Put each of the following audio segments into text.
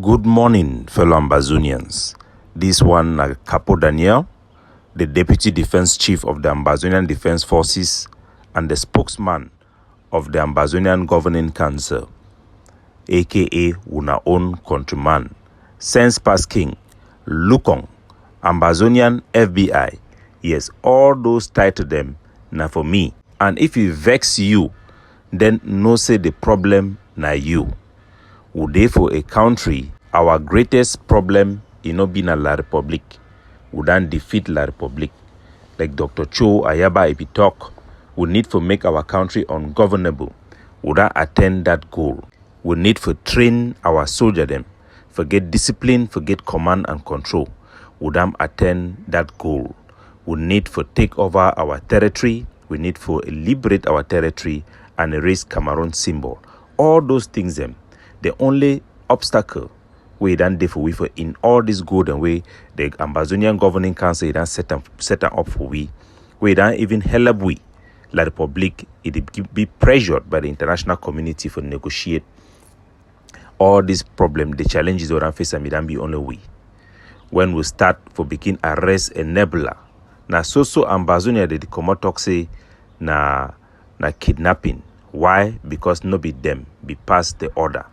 Good morning, fellow Ambazonians. This one, Capo Daniel, the Deputy Defense Chief of the Ambazonian Defense Forces and the spokesman of the Ambazonian Governing Council, aka una own countryman, Sense Pass King, Lukong, Ambazonian FBI. Yes, all those title them na for me. And if it vex you, then no say the problem na you. Would they for a country, our greatest problem in not being a La Republic, would then defeat La Republic. Like Dr. Cho Ayaba if he talk, we need to make our country ungovernable. Would that attain that goal? We need to train our soldier them, forget discipline, forget command and control. Would them attain that goal? We need to take over our territory. We need to liberate our territory and erase Cameroon symbol. All those things them. The only obstacle we done for in all this golden way the Ambazonian Governing Council done set up for we done even help we La Republic it be pressured by the international community for negotiate all these problems, the challenges we face and done be only we. When we start for begin arrest enabler. Na so Ambazonia they come out talk say na kidnapping. Why? Because no be them be past the order.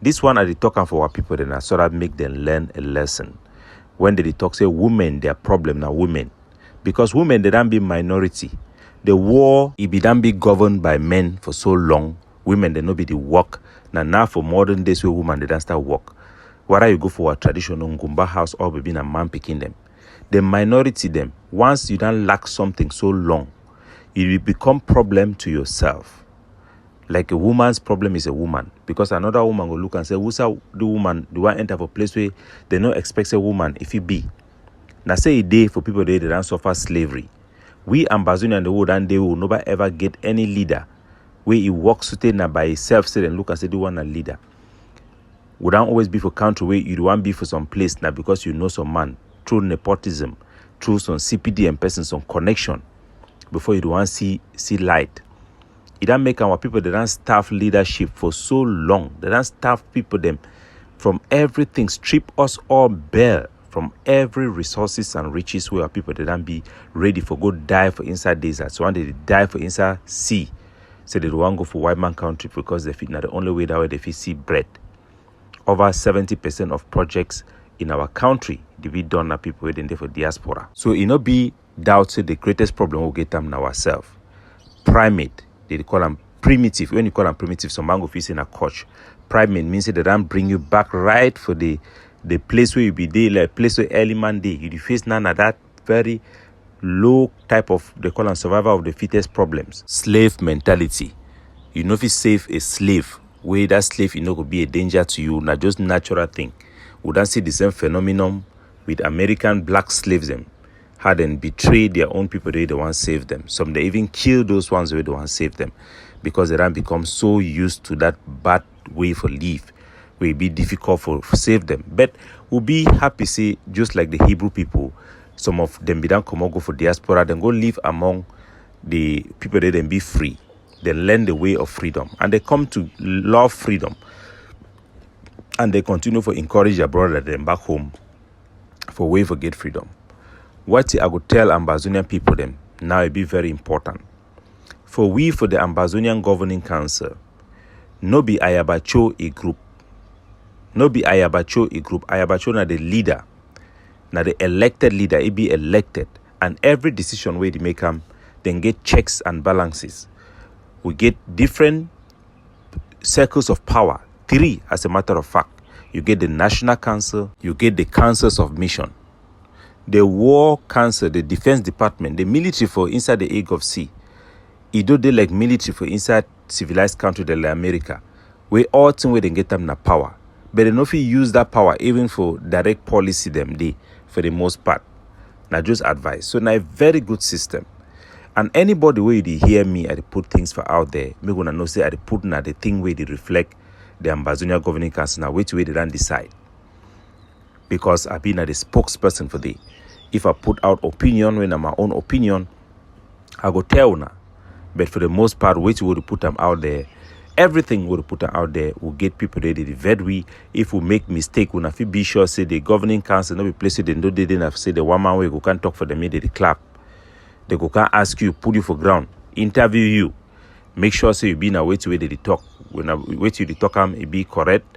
This one I did talking for our people then I sort of make them learn a lesson. When they talk say women, their problem now women. Because women they don't be minority. The war it be done be governed by men for so long. Women they no be the work. Now for modern days where women they don't start work. Whether you go for a traditional Ngumba house or be a man picking them. The minority them, once you don't lack something so long, it will become problem to yourself. Like a woman's problem is a woman. Because another woman will look and say, who's the woman? Do I enter for a place where they don't expect a woman if it be? Now say a day for people they don't suffer slavery. We Ambazonia and the world and they will never ever get any leader where he walks by himself, say and look and say, do want a leader. Would not always be for country where you don't want to be for some place now because you know some man, through nepotism, through some CPD and person, some connection, before you don't want to see light. It don't make our people, they don't staff leadership for so long. They don't staff people them from everything, strip us all bare from every resources and riches where our people they don't be ready for go die for inside desert. So one they die for inside sea. So they don't want to go for white man country because they fit now the only way that way they fit see bread. Over 70% of projects in our country they be done at people waiting there for diaspora. So it not be doubted the greatest problem will get them ourselves. Primate. They call them primitive. When you call them primitive, some man go face in a coach. Primate means that they don't bring you back right for the place where you be there, like place where early man day. You face none of that very low type of, they call them survival of the fittest problems. Slave mentality. You know if you save a slave, where that slave you know could be a danger to you, not just natural thing. We don't see the same phenomenon with American black slaves them. How they betray their own people, they don't want to save them. Some they even kill those ones who don't want to save them because they don't become so used to that bad way for life, where it be difficult for save them. But we'll be happy see just like the Hebrew people, some of them be done come go for diaspora, then go live among the people that then be free. They learn the way of freedom and they come to love freedom. And they continue to encourage their brother them back home for way for get freedom. What I would tell Ambazonian people them now it be very important. For we for the Ambazonian Governing Council, no be Ayabacho a group. No be Ayabacho a group. Ayabacho na the leader. Na the elected leader, it be elected. And every decision where they make them, then get checks and balances. We get different circles of power. 3 as a matter of fact. You get the National Council, you get the Councils of Mission. The War Council, the Defense Department, the military for inside the Egg of Sea. It do they like military for inside civilized country like America. We all think where they get them na power. But they not use that power even for direct policy them they for the most part. Now just advice. So now a very good system. And anybody where they hear me, I put things for out there. Me gonna know say I put na the thing where they reflect the Ambazonia Governing Council now which way they don't decide. Because I've been the spokesperson for the. If I put out opinion when I'm my own opinion, I go tell now. But for the most part, which would put them out there, everything we'll put out there will get people ready to vet we. If we make mistake, we'll have to be sure say the governing council no be place they don't didn't have say the one man way go can't talk for the media, the clap. They go can't ask you, put you for ground, interview you, make sure say you be in a way to where they talk. When a way to the talk it be correct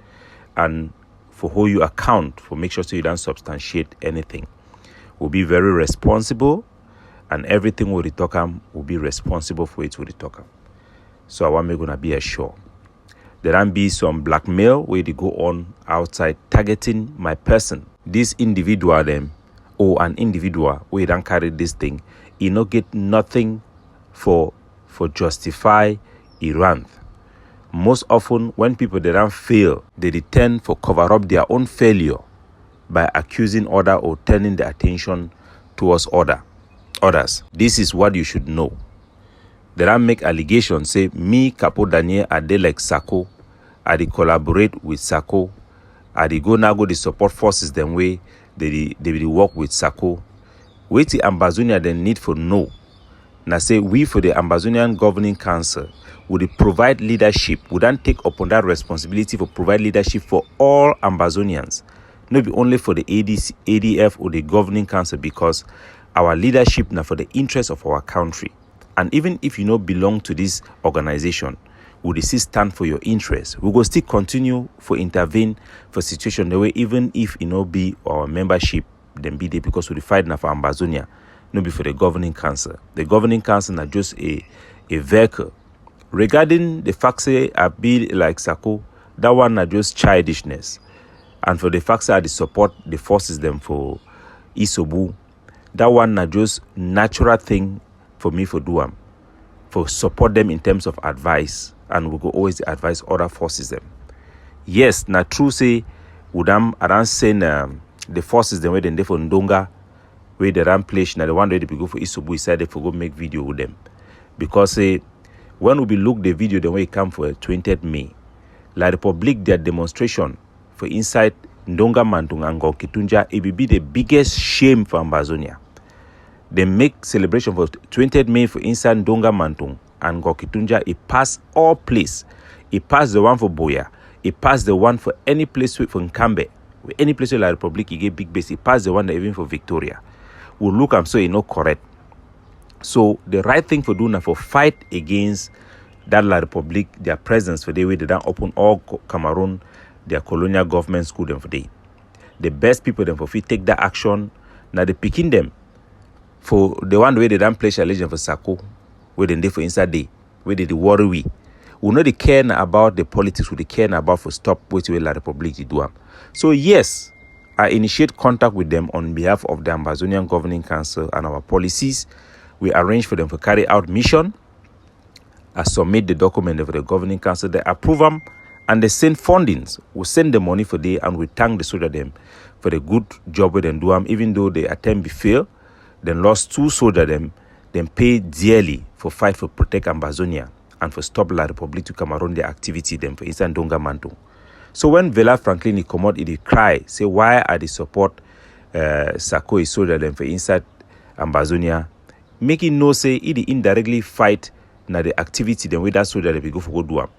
and for who you account for make sure so you don't substantiate anything. We'll be very responsible and everything we talk will be responsible for it to the talk. So I want me gonna be assured. There can be some blackmail where they go on outside targeting my person. This individual them or an individual where don't carry this thing, you no get nothing for justify Iran. Most often when people they don't fail, they tend for cover up their own failure by accusing other or turning the attention towards others. This is what you should know. They don't make allegations, say, me, Capo Daniel, I dey like Sako, I dey collaborate with Sako, I dey go the support forces them way, they will work with Sako. Wait the Ambazonia they need for know. Now say, we for the Ambazonian Governing Council, would provide leadership, would not take upon that responsibility for provide leadership for all Ambazonians, not be only for the ADF or the Governing Council, because our leadership now for the interest of our country. And even if you don't belong to this organization, would still stand for your interest. We will still continue for intervene for situation the way even if be our membership, then be there because we fight now for Ambazonia, not be for the Governing Council. The Governing Council are just a vehicle. Regarding the fact say I be like Sako, that one are just childishness. And for the fact say I support the forces them for Isobu, that one are just natural thing for me for do for support them in terms of advice, and we go always advise other forces them. Yes, na true say udam around saying the forces them where they for Ndonga, where they ran place now the one way they go for Isobu decided for go make video with them. Because say when we be look the video the way it come for 20th May, La Republic their demonstration for inside Ndonga Mantung and Kitunja, it will be the biggest shame for Ambazonia. They make celebration for 20th May for inside Ndonga Mantung and Kitunja. It pass all place. It pass the one for Boya. It pass the one for any place for Nkambe. Any place where La Republic you get big base. It pass the one that even for Victoria. We look am so you know correct. So the right thing for doing for fight against that La Republic, their presence for the way they don't open all Cameroon, their colonial government school them for day. The best people them for fit take that action. Now they picking them. For the one way they don't place a legend for Sako, where they for inside day, where they worry we know they care about the politics, we they care about for stop which way La Republic to do. So yes, I initiate contact with them on behalf of the Ambazonian Governing Council and our policies. We arrange for them to carry out mission. I submit the document for the Governing Council, they approve them, and they send fundings. We send the money for day, and we thank the soldier them for the good job with them do them, even though the attempt be failed. Then lost 2 soldiers them, then pay dearly for fight for protect Ambazonia and for stop La Republic to Cameroon their activity them for inside Ndonga Mantung. So when Vela Franklin he come out, he cry, say why are they support Sako is soldier them for inside Ambazonia, making no say he indirectly fight na the activity then with that soldier they go for go do am.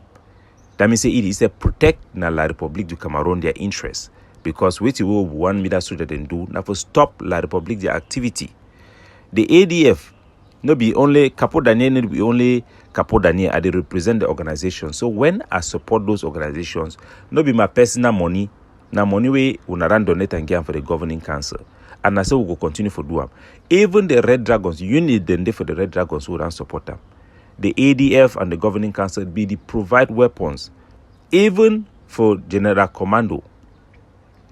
That means say it is a protect na La Republic du Cameroon their interest, because which will one meter soldier then do now for stop La Republic their activity. The ADF no be only Capo Daniel, no be only Capo Daniel, they represent the organization. So when I support those organizations, no be my personal money, na money we unaran donate and give for the Governing Council. And I say we go continue for do them. Even the Red Dragons, you need them for the Red Dragons who don't support them. The ADF and the Governing Council be the provide weapons. Even for General Commando,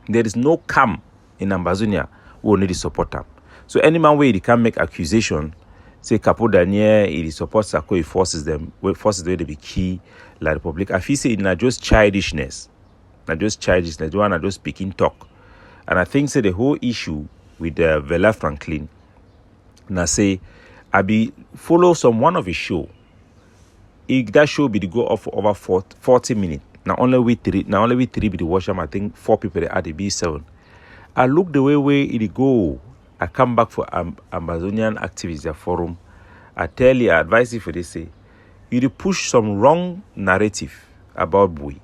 there is no camp in Ambazonia who will need to support them. So any man where he can make accusation, say Capo Daniel, he supports Sako, he forces them to be key La Republic. I feel say it's not just childishness. Not just childishness, one are just speaking talk. And I think say the whole issue with Vela Franklin, now say I be follow one of his show. That show be to go off for over 40 minutes. Now only we three be the watch them. I think 4 people at the B7. I look the way it go. I come back for Ambazonian activities forum. I tell you, I advise you for this say, you push some wrong narrative about Bui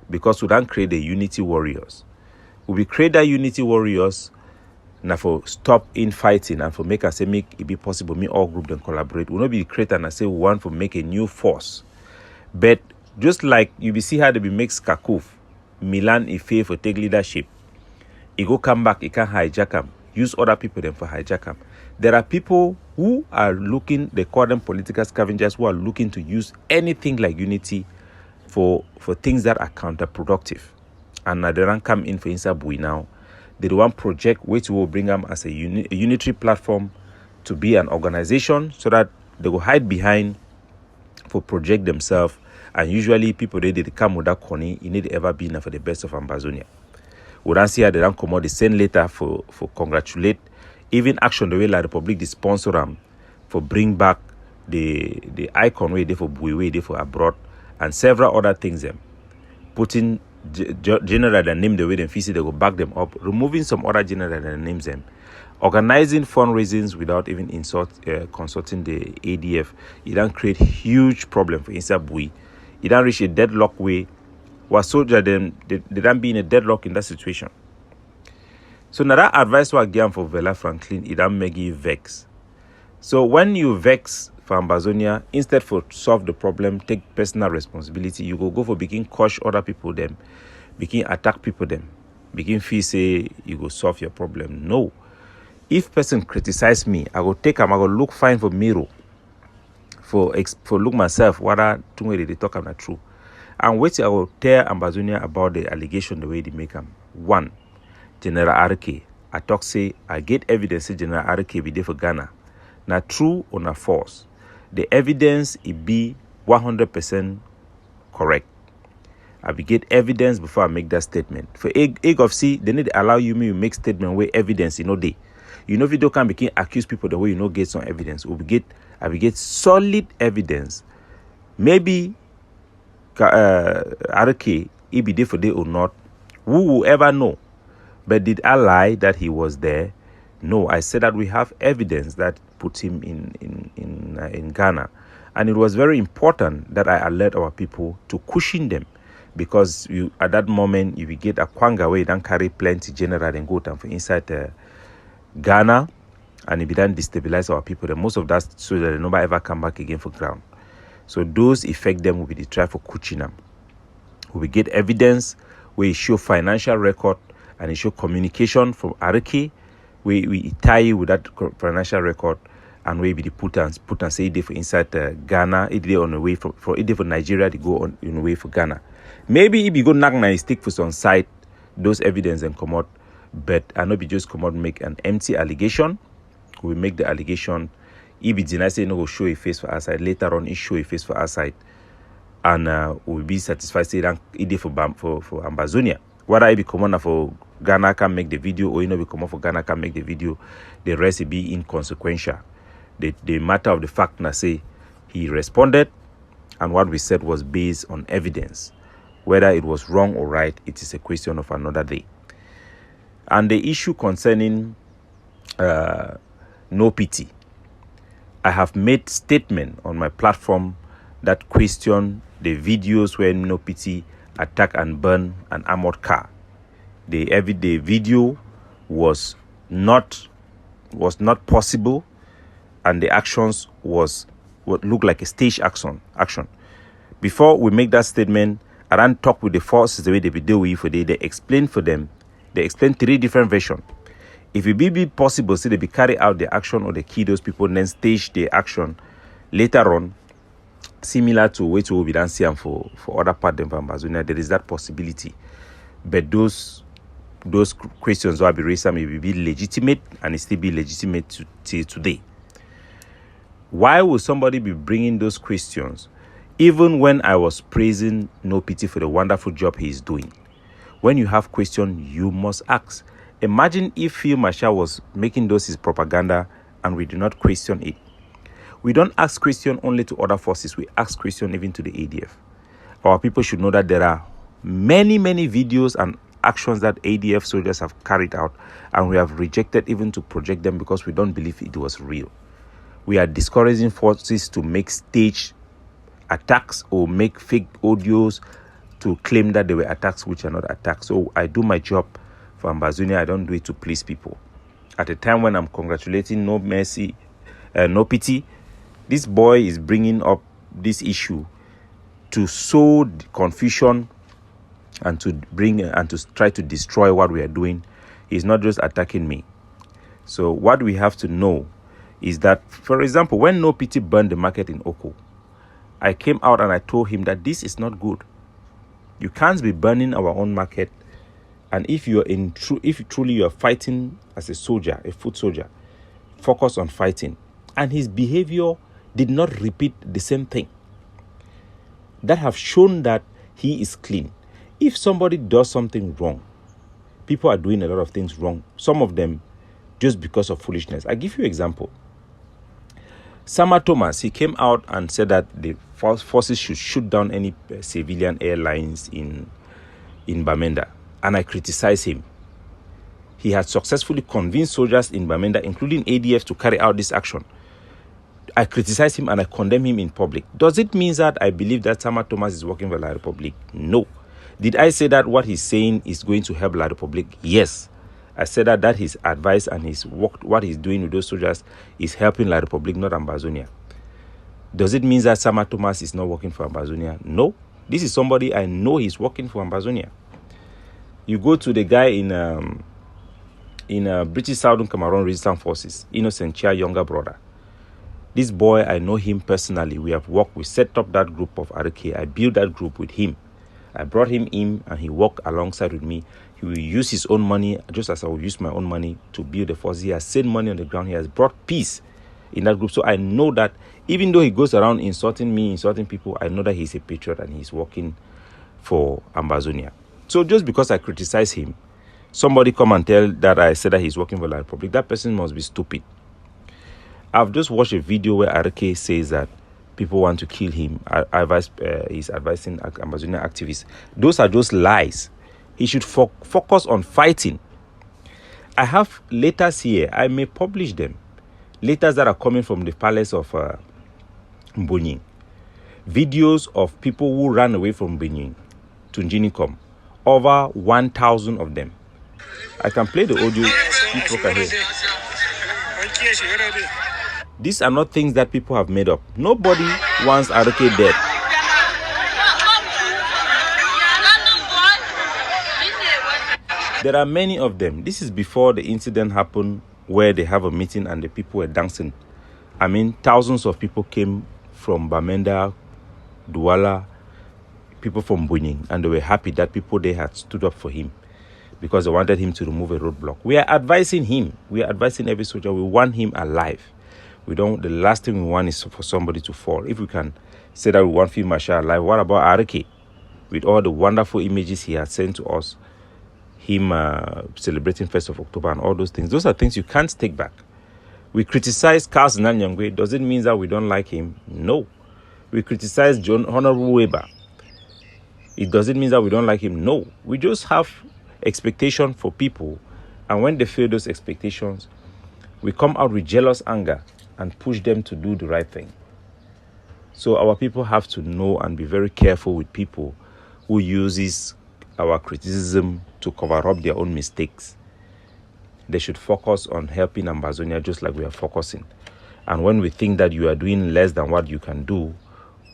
because we don't create the unity warriors. We create that unity warriors now for stop infighting and for make us say make it be possible me all group then collaborate. We not be create and I say we want to make a new force. But just like you be see how they be make Skakov, Milan Ife for take leadership. He go come back, he can hijack him. Use other people then for hijack him. There are people who are looking, they call them political scavengers, who are looking to use anything like unity for things that are counterproductive. And they don't come in for inside Bui now. They want project which will bring them as a unitary platform to be an organization so that they will hide behind for project themselves. And usually people they come with that corny, it need ever been for the best of Ambazonia. We don't see how they don't come out the same letter for congratulate even action the way like the public they sponsor them for bring back the icon way they for Bui way they for abroad and several other things them putting general that name the way them feel they go back them up, removing some other general that names them, organizing fundraisers without even consulting the ADF. It don't create huge problem for inside Bui. It don't reach a deadlock way. Was soldier them they don't be in a deadlock in that situation. So now that advice was given for Vela Franklin, it don't make you vex. So when you vex for Ambazonia, instead for solve the problem, take personal responsibility, you go for begin crush other people them, begin attack people them, begin feel say you go solve your problem. No. If person criticize me, I go take them, I go look fine for mirror, for look myself whether to way they talk am not true. And wait I will tell Ambazonia about the allegation the way they make them. One, General RK. I talk say I get evidence say General RK be there for Ghana. Now true or not false. The evidence it be 100% correct. I be get evidence before I make that statement. For egg of C, they need to allow you me to make statement where evidence you know they. You know if you don't can begin accuse people the way you know get some evidence. I will get solid evidence. Maybe RK he be there for day or not. Who will ever know? But did I lie that he was there? No, I said that we have evidence that put him in Ghana. And it was very important that I alert our people to cushion them. Because at that moment, if you get a Kwanga where you don't carry plenty general and go down for inside Ghana, and if you don't destabilize our people, then most of that so that they never ever come back again for ground. So those affect them will be the try for cushion them. We get evidence where you show financial record and you show communication from RK. We tie you with that financial record and we be the put and say it for inside Ghana, it on the way for it for Nigeria, they go on the way for Ghana. Maybe if you go knock and stick for some site, those evidence and come out, but I know be just come out make an empty allegation. We make the allegation. If it deny say no go show a face for our side, later on it show a face for our side, and we'll be satisfied say that it for Ambazonia. Whether I be come for Ghana can make the video or you know be come for Ghana can make the video, the rest will be inconsequential. The matter of the fact na say he responded and what we said was based on evidence. Whether it was wrong or right, it is a question of another day. And the issue concerning no pity, I have made statement on my platform that question the videos where no pity attack and burn an armored car. The video was not possible, and the actions was what looked like a stage action. Before we make that statement, I ran talk with the forces the way they be deal with for they explain for them. They explain 3 different versions. If it be possible, say they be carry out the action or they kill those people and then stage the action later on, similar to which will be done for other part of Ambazonia, there is that possibility. But those questions will be raised may be legitimate and it still be legitimate till today. Why would somebody be bringing those questions even when I was praising No Pity for the wonderful job he is doing? When you have questions, you must ask. Imagine if Phil Marshall was making those his propaganda and we do not question it. We don't ask questions only to other forces. We ask questions even to the ADF. Our people should know that there are many, many videos and actions that ADF soldiers have carried out and we have rejected even to project them because we don't believe it was real. We are discouraging forces to make stage attacks or make fake audios to claim that they were attacks which are not attacks. So I do my job for Ambazonia. I don't do it to please people. At a time when I'm congratulating No Mercy, No Pity, this boy is bringing up this issue to sow confusion and to bring and to try to destroy what we are doing. He's not just attacking me. So what we have to know is that, for example, when No Pity burned the market in Oko, I came out and I told him that this is not good. You can't be burning our own market. And if truly you are fighting as a soldier, a foot soldier, focus on fighting. And his behavior did not repeat the same thing. That have shown that he is clean. If somebody does something wrong, people are doing a lot of things wrong. Some of them just because of foolishness. I give you an example. Sama Thomas, he came out and said that the forces should shoot down any civilian airlines in Bamenda. And I criticize him. He had successfully convinced soldiers in Bamenda, including ADF, to carry out this action. I criticize him and I condemn him in public. Does it mean that I believe that Sama Thomas is working for La Republique? No. Did I say that what he's saying is going to help La Republique? Yes. I said that his advice and his work, what he's doing with those soldiers, is helping La Republique, not Ambazonia. Does it mean that Sama Thomas is not working for Ambazonia? No. This is somebody I know he's working for Ambazonia. You go to the guy in British Southern Cameroon Resistance Forces, Innocent Chia, younger brother. This boy, I know him personally. We have worked. We set up that group of RK. I built that group with him. I brought him in and he worked alongside with me. He will use his own money just as I will use my own money to build the force. He has sent money on the ground. He has brought peace in that group. So I know that even though he goes around insulting me, insulting people, I know that he's a patriot and he's working for Ambazonia. So just because I criticize him, somebody come and tell that I said that he's working for La Republique, that person must be stupid. I've just watched a video where RK says that people want to kill him. He's advising Ambazonia activists. Those are just lies. He should focus on fighting. I have letters here. I may publish them. Letters that are coming from the palace of Mbonyi. Videos of people who ran away from Benin to Njinikom. Over 1,000 of them. I can play the audio. People can hear. These are not things that people have made up. Nobody wants RK dead. There are many of them. This is before the incident happened where they have a meeting and the people were dancing. I mean, thousands of people came from Bamenda, Douala, people from Bunying, and they were happy that people there had stood up for him because they wanted him to remove a roadblock. We are advising him. We are advising every soldier. We want him alive. The last thing we want is for somebody to fall. If we can say that we want Field Marshal alive, what about RK? With all the wonderful images he has sent to us, him celebrating 1st of October and all those things. Those are things you can't take back. We criticize Carlos Nanyangwe. Does it mean that we don't like him? No. We criticize Honorable Weber. It doesn't mean that we don't like him. No. We just have expectation for people. And when they fail those expectations, we come out with jealous anger and push them to do the right thing. So our people have to know and be very careful with people who uses our criticism to cover up their own mistakes. They should focus on helping Ambazonia just like we are focusing. And when we think that you are doing less than what you can do,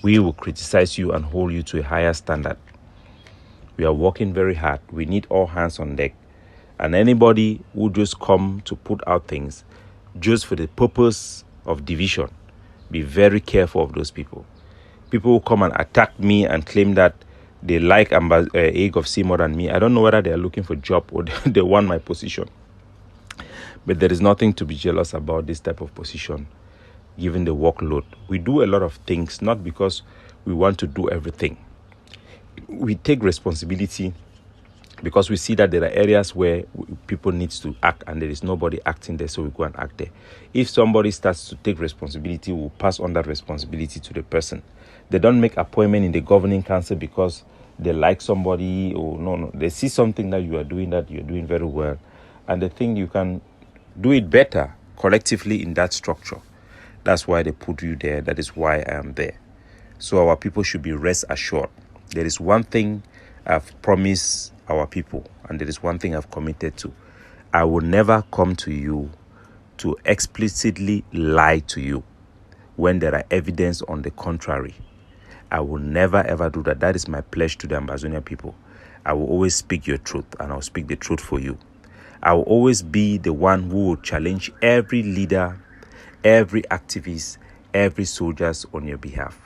we will criticize you and hold you to a higher standard. We are working very hard. We need all hands on deck. And anybody who just come to put out things just for the purpose of division, be very careful of those people. People who come and attack me and claim that they like Egg of Sea more than me. I don't know whether they are looking for a job or they want my position. But there is nothing to be jealous about this type of position, given the workload. We do a lot of things, not because we want to do everything. We take responsibility because we see that there are areas where people need to act and there is nobody acting there, so we go and act there. If somebody starts to take responsibility, we'll pass on that responsibility to the person. They don't make appointment in the governing council because they like somebody or no. They see something that you are doing very well, and they think you can do it better collectively in that structure. That's why they put you there. That is why I am there. So our people should be rest assured. There is one thing I've promised our people, and there is one thing I've committed to. I will never come to you to explicitly lie to you when there are evidence on the contrary. I will never ever do that. That is my pledge to the Ambazonia people. I will always speak your truth, and I'll speak the truth for you. I will always be the one who will challenge every leader, every activist, every soldiers on your behalf.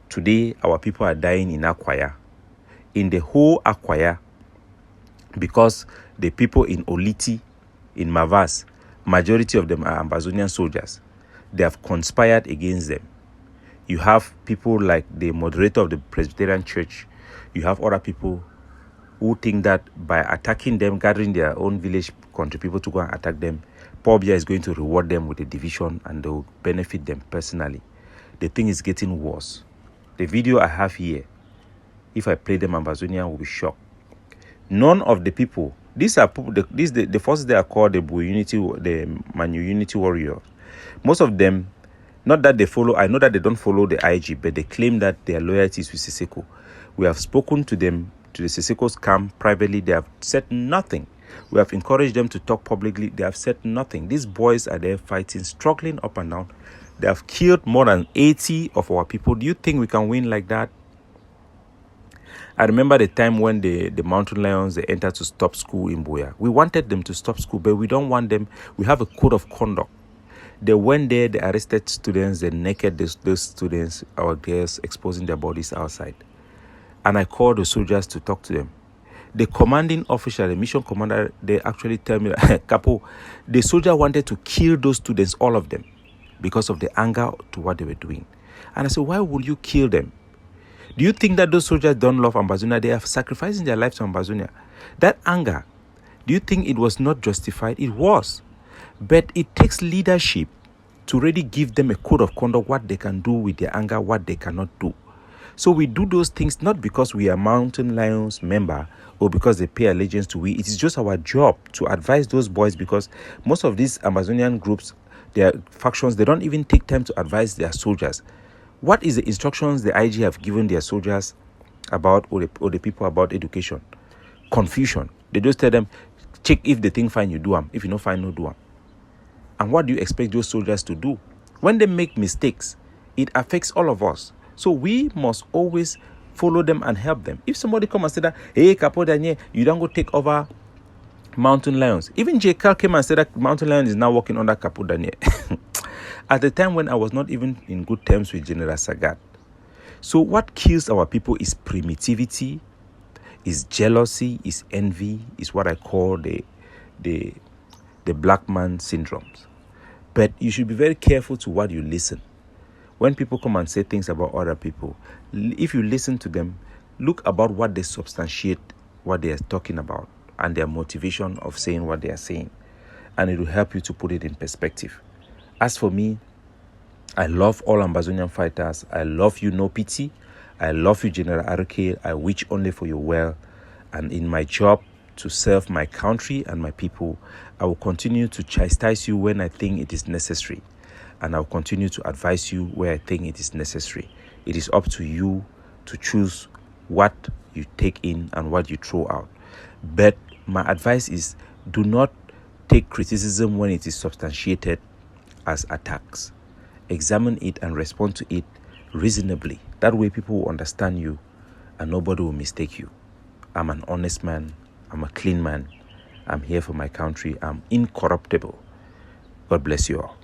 Today, our people are dying in Akwaya. In the whole Akwaya, because the people in Oliti, in Mavas, majority of them are Ambazonian soldiers. They have conspired against them. You have people like the moderator of the Presbyterian Church. You have other people who think that by attacking them, gathering their own village country people to go and attack them, Pobia is going to reward them with a division and they will benefit them personally. The thing is getting worse. The video I have here, if I play them, Ambazonia will be shocked. None of the people, the forces they are called the Manu Unity Warriors. Most of them, not that they follow, I know that they don't follow the IG, but they claim that their loyalty is with Siseko. We have spoken to them, to the Siseko's camp privately. They have said nothing. We have encouraged them to talk publicly. They have said nothing. These boys are there fighting, struggling up and down. They have killed more than 80 of our people. Do you think we can win like that? I remember the time when the Mountain Lions, they entered to stop school in Buea. We wanted them to stop school, but we don't want them. We have a code of conduct. They went there, they arrested students, they naked those students, our girls, exposing their bodies outside. And I called the soldiers to talk to them. The commanding officer, the mission commander, they actually tell me, Capo, the soldier wanted to kill those students, all of them, because of the anger to what they were doing. And I said, why would you kill them? Do you think that those soldiers don't love Ambazonia? They are sacrificing their lives to Ambazonia. That anger, do you think it was not justified? It was. But it takes leadership to really give them a code of conduct, what they can do with their anger, what they cannot do. So we do those things not because we are Mountain Lions member or because they pay allegiance to we. It is just our job to advise those boys, because most of these Amazonian groups, their factions, they don't even take time to advise their soldiers. What is the instructions the IG have given their soldiers about, or the people about education? Confusion. They just tell them, check if the thing fine, you do them. If you not fine, no do them. And what do you expect those soldiers to do? When they make mistakes, it affects all of us. So we must always follow them and help them. If somebody come and say that, hey, Capo Daniel, you don't go take over Mountain Lions. Even J. Carl came and said that Mountain Lions is now working under Capo Daniel. At the time when I was not even in good terms with General Sagat. So what kills our people is primitivity, is jealousy, is envy, is what I call the black man syndromes. But you should be very careful to what you listen. When people come and say things about other people, if you listen to them, look about what they substantiate, what they are talking about, and their motivation of saying what they are saying. And it will help you to put it in perspective. As for me, I love all Ambazonian fighters. I love you, no pity. I love you, General Aruke. I wish only for your well. And in my job to serve my country and my people, I will continue to chastise you when I think it is necessary. And I will continue to advise you where I think it is necessary. It is up to you to choose what you take in and what you throw out. But my advice is, do not take criticism when it is substantiated as attacks. Examine it and respond to it reasonably. That way people will understand you and nobody will mistake you. I'm an honest man. I'm a clean man. I'm here for my country. I'm incorruptible. God bless you all.